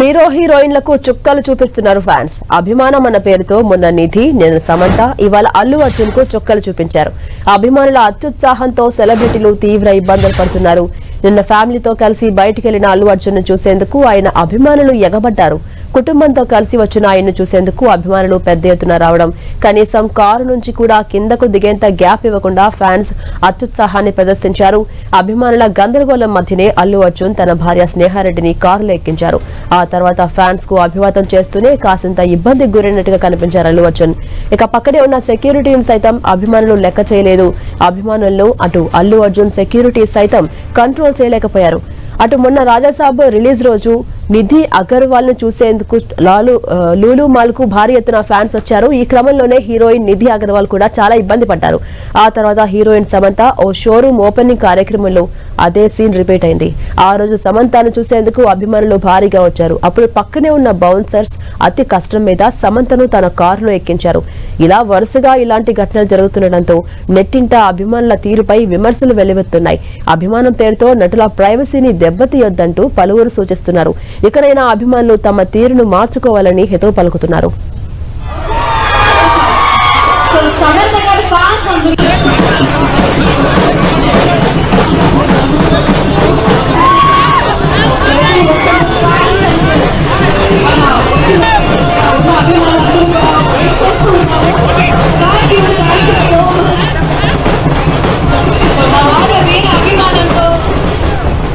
Hero హీరోయిన్లకు చుక్కలు చూపిస్తున్నారు fans. అభిమానం అన్న పేరుతో మొన్న నిధి, నిన్న సమంత, ఇవాళ అల్లు అర్జున్ కు చుక్కలు చూపించారు. అభిమానుల అత్యుత్సాహంతో సెలబ్రిటీలు తీవ్ర ఇబ్బందులు పడుతున్నారు. నిన్న ఫ్యామిలీతో కలిసి బయటికెళ్లిన అల్లు అర్జున్ ను చూసేందుకు ఆయన అభిమానులు ఎగబడ్డారు. కుటుంబంతో కలిసి వచ్చిన ఆయన్ను చూసేందుకు అభిమానులు పెద్ద ఎత్తున రావడం, కనీసం కారు నుంచి కూడా కిందకు దిగేంత గ్యాప్ ఇవ్వకుండా ఫ్యాన్స్ అత్యుత్సాహాన్ని ప్రదర్శించారు. అభిమానుల గందరగోళం మధ్యనే అల్లు అర్జున్ తన భార్య స్నేహారెడ్డిని కారులో ఎక్కించారు. ఆ తర్వాత ఫ్యాన్స్ కు అభివాదం చేస్తూనే కాసింత ఇబ్బందికి గురైనట్టుగా కనిపించారు అల్లు అర్జున్. ఇక పక్కనే ఉన్న సెక్యూరిటీని సైతం అభిమానులు లెక్క చేయలేదు. అభిమానులను అటు అల్లు అర్జున్ సెక్యూరిటీ సైతం కంట్రోల్ చేయలేకపోయారు. అటు మొన్న రాజాసాబ్ రిలీజ్ రోజు నిధి అగర్వాల్ ను చూసేందుకు లూలు మాల్ కు భారీ ఎత్తున ఫ్యాన్స్ వచ్చారు. ఈ క్రమంలోనే హీరోయిన్ నిధి అగర్వాల్ కూడా చాలా ఇబ్బంది పడ్డారు. ఆ తర్వాత హీరోయిన్ సమంత ఓ షోరూమ్ ఓపెనింగ్ కార్యక్రమంలో అదే సీన్ రిపీట్ అయింది. ఆ రోజు సమంతను చూసేందుకు అభిమానులు భారీగా వచ్చారు. అప్పుడు పక్కనే ఉన్న బౌన్సర్స్ అతి కష్టం మీద సమంతను తన కారులో ఎక్కించారు. ఇలా వరుసగా ఇలాంటి ఘటనలు జరుగుతుండటంతో నెట్టింట అభిమానుల తీరుపై విమర్శలు వెల్లువెత్తున్నాయి. అభిమానం పేరుతో నటుల ప్రైవసీని దెబ్బతీయొద్దంటూ పలువురు సూచిస్తున్నారు. ఇకనైనా అభిమానులు తమ తీరును మార్చుకోవాలని హితవు పలుకుతున్నారు.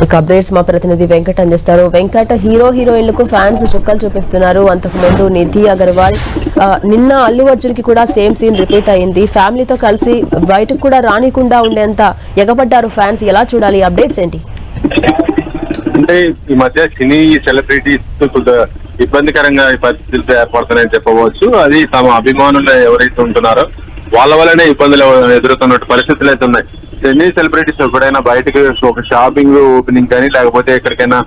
ఇక అప్డేట్స్ మా ప్రతినిధి వెంకట్ అందిస్తారు. వెంకట్, హీరో హీరోయిన్లకు ఫ్యాన్స్ చుక్కలు చూపిస్తున్నారు. అంతకు ముందు నిధి అగర్వాల్, నిన్న అల్లు అర్జున్ కి కూడా సేమ్ సీన్ రిపీట్ అయింది. ఫ్యామిలీతో కలిసి బయటకు కూడా రానికుండా ఉండేంత ఎగబడ్డారు ఫ్యాన్స్. ఎలా చూడాలి? అప్డేట్స్ ఏంటి? అంటే ఈ మధ్య సినీ సెలబ్రిటీస్ ఇబ్బందికరంగా పరిస్థితులు ఏర్పడుతున్నాయని చెప్పవచ్చు. అది తమ అభిమానులు ఎవరైతే ఉంటున్నారో వాళ్ళ వల్లనే ఇబ్బందులు ఎదురుతున్నట్టు పరిస్థితులు అయితే ఉన్నాయి. సినీ సెలబ్రిటీస్ ఎప్పుడైనా బయటకు ఒక షాపింగ్ ఓపెనింగ్ కానీ లేకపోతే ఎక్కడికైనా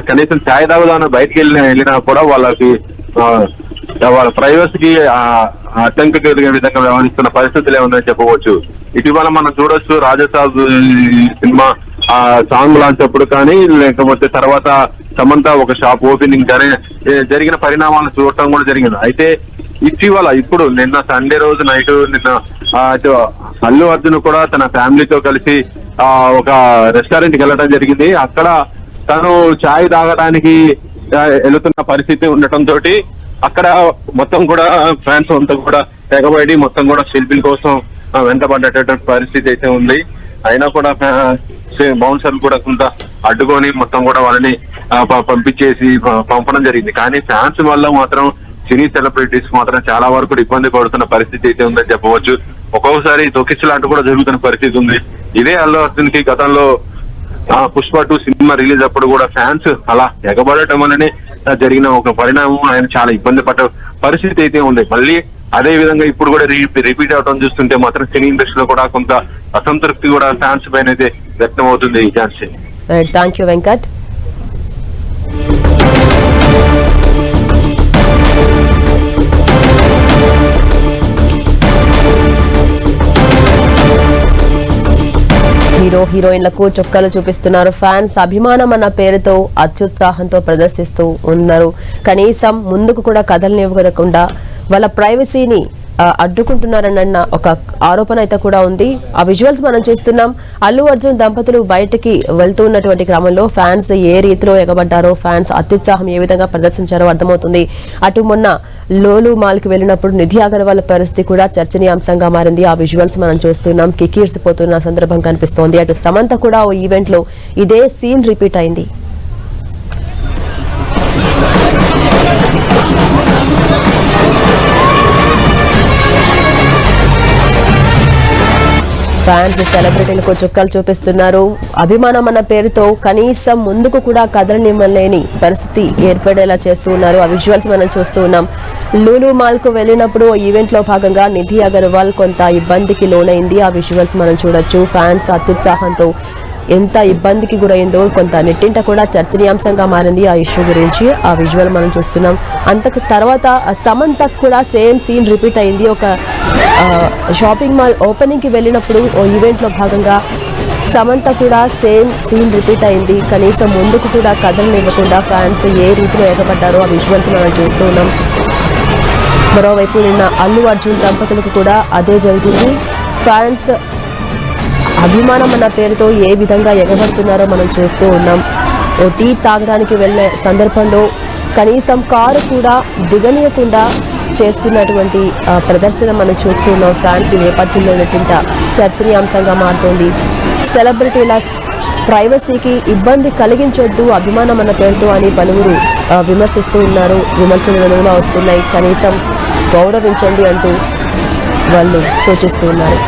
కనీసం ఛాయ్ తాగుదామని బయటకు వెళ్ళినా కూడా వాళ్ళకి వాళ్ళ ప్రైవసీకి అడ్డంకి కలిగే విధంగా వ్యవహరిస్తున్న పరిస్థితులు ఏముందని చెప్పవచ్చు. ఇటీవల మనం చూడొచ్చు, రాజసాబ్ సినిమా సాంగ్ లాంచ్ అప్పుడు కానీ లేకపోతే తర్వాత సమంత ఒక షాప్ ఓపెనింగ్ కానీ జరిగిన పరిణామాలను చూడటం కూడా జరిగింది. అయితే ఇటీవల ఇప్పుడు నిన్న సండే రోజు నైట్ నిన్న అల్లు అర్జున్ కూడా తన ఫ్యామిలీతో కలిసి ఒక రెస్టారెంట్ కి వెళ్ళడం జరిగింది. అక్కడ తను ఛాయ్ తాగడానికి వెళుతున్న పరిస్థితి ఉండటంతో అక్కడ మొత్తం కూడా ఫ్యాన్స్ అంతా కూడా తెగబడి మొత్తం కూడా సెల్ఫీల కోసం వెంటబడ్డటువంటి పరిస్థితి అయితే ఉంది. అయినా కూడా బౌన్సర్లు కూడా కొంత అడ్డుకొని మొత్తం కూడా వాళ్ళని పంపించేసి పంపడం జరిగింది. కానీ ఫ్యాన్స్ వల్ల మాత్రం సినీ సెలబ్రిటీస్ మాత్రం చాలా వరకు ఇబ్బంది పడుతున్న పరిస్థితి అయితే ఉందని చెప్పవచ్చు. ఒక్కొక్కసారి తొక్కిచ్చలాంటి కూడా జరుగుతున్న పరిస్థితి ఉంది. ఇదే అల్లు అర్జున్ కి గతంలో పుష్ప 2 సినిమా రిలీజ్ అప్పుడు కూడా ఫ్యాన్స్ అలా ఎగబడటం వల్లనే జరిగిన ఒక పరిణామం. ఆయన చాలా ఇబ్బంది పడ్డ పరిస్థితి అయితే ఉంది. మళ్ళీ అదే విధంగా ఇప్పుడు కూడా రిపీట్ అవడం చూస్తుంటే మాత్రం సినీ ఇండస్ట్రీలో కూడా కొంత అసంతృప్తి కూడా ఫ్యాన్స్ పైన అయితే వ్యక్తం అవుతుంది. Thank you Venkat. హీరో హీరోయిన్లకు చుక్కలు చూపిస్తున్నారు ఫ్యాన్స్. అభిమానం అన్న పేరుతో అత్యుత్సాహంతో ప్రదర్శిస్తూ ఉన్నారు. కనీసం ముందుకు కూడా కదలనివ్వకుండా వాళ్ళ ప్రైవసీని అడ్డుకుంటున్నారన్న ఒక ఆరోపణ అయితే కూడా ఉంది. ఆ విజువల్స్ మనం చూస్తున్నాం. అల్లు అర్జున్ దంపతులు బయటికి వెళ్తూ ఉన్నటువంటి క్రమంలో ఫ్యాన్స్ ఏ రీతిలో ఎగబడ్డారో, ఫ్యాన్స్ అత్యుత్సాహం ఏ విధంగా ప్రదర్శించారో అర్థమవుతుంది. అటు మొన్న లోలు మాల్ కి వెళ్ళినప్పుడు నిధి అగర్వాల్ పరిస్థితి కూడా చర్చనీయాంశంగా మారింది. ఆ విజువల్స్ మనం చూస్తున్నాం. కిక్కిర్సిపోతున్న సందర్భం కనిపిస్తోంది. అటు సమంత కూడా ఓ ఈవెంట్ లో ఇదే సీన్ రిపీట్ అయింది. ఫ్యాన్స్ సెలబ్రిటీలకు చుక్కలు చూపిస్తున్నారు. అభిమానం అన్న పేరుతో కనీసం ముందుకు కూడా కదలనివ్వలేని పరిస్థితి ఏర్పడేలా చేస్తూ ఉన్నారు. ఆ విజువల్స్ మనం చూస్తూ ఉన్నాం. లూలు మాల్ కు వెళ్ళినప్పుడు ఈవెంట్ లో భాగంగా నిధి అగర్వాల్ కొంత ఇబ్బందికి లోనైంది. ఆ విజువల్స్ మనం చూడొచ్చు. ఫ్యాన్స్ అత్యుత్సాహంతో ఎంత ఇబ్బందికి గురైందో కొంత నెట్టింట కూడా చర్చనీయాంశంగా మారింది. ఆ ఇష్యూ గురించి ఆ విజువల్ మనం చూస్తున్నాం. అంతకు తర్వాత సమంత కూడా సేమ్ సీన్ రిపీట్ అయింది. ఒక షాపింగ్ మాల్ ఓపెనింగ్ కి వెళ్ళినప్పుడు ఓ ఈవెంట్ లో భాగంగా సమంత కూడా సేమ్ సీన్ రిపీట్ అయింది. కనీసం ముందుకు కూడా కథలనివ్వకుండా ఫ్యాన్స్ ఏ రీతిలో ఎగబడ్డారో ఆ విజువల్స్ మనం చూస్తూ ఉన్నాం. మరోవైపు నిన్న అల్లు అర్జున్ దంపతులకు కూడా అదే జరిగింది. ఫ్యాన్స్ అభిమానం అన్న పేరుతో ఏ విధంగా ఎగబడుతున్నారో మనం చూస్తూ ఉన్నాం. ఓ టీ తాగడానికి వెళ్ళే సందర్భంలో కనీసం కారు కూడా దిగనీయకుండా చేస్తున్నటువంటి ప్రదర్శన మనం చూస్తూ ఉన్నాం. ఫ్యాన్స్ ఈ నేపథ్యంలో నెట్టింట చర్చనీయాంశంగా మారుతోంది. సెలబ్రిటీల ప్రైవసీకి ఇబ్బంది కలిగించొద్దు అభిమానం అన్న పేరుతో అని పలువురు విమర్శిస్తూ ఉన్నారు. విమర్శలు వెలుగులో వస్తున్నాయి. కనీసం గౌరవించండి అంటూ వాళ్ళు సూచిస్తూ ఉన్నారు.